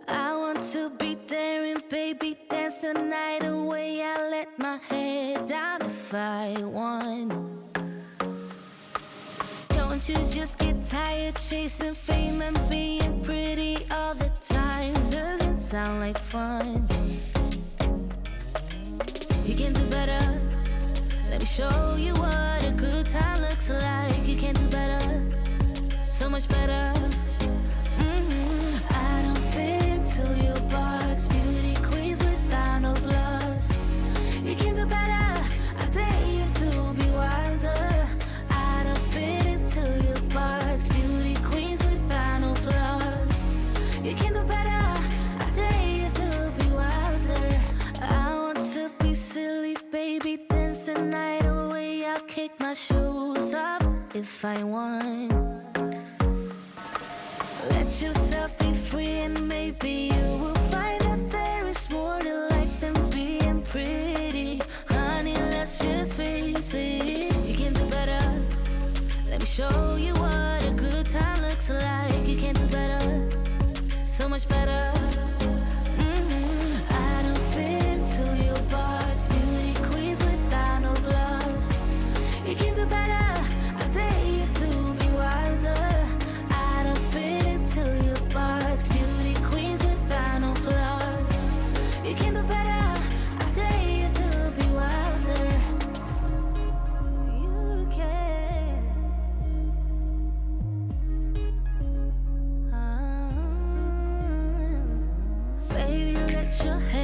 I want to be daring, baby, dance the night away. I let my head down if I want. Don't you just get tired chasing fame and being pretty all the time? Doesn't sound like fun. You can do better. Let me show you what a good time looks like. You can do better, so much better. I don't fit into your box. Beauty queens without no flaws. You can do better. I dare you to be wilder. I don't fit into your box. Beauty queens without no flaws. You can do better. I dare you to be wilder. I want to be silly, baby, dance the night away. I'll kick my shoes off if I want. Let yourself be free and maybe you will find that there is more to life than being pretty. Honey, let's just face it. You can do better. Let me show you what a good time looks like. You can do better, so much better. I don't fit into your box. Beauty queens without no flaws. You can do better. I dare you to be wilder. I don't fit into your box. Beauty queens without no flaws. You can do better. I dare you to be wilder. You can. Baby, let your hair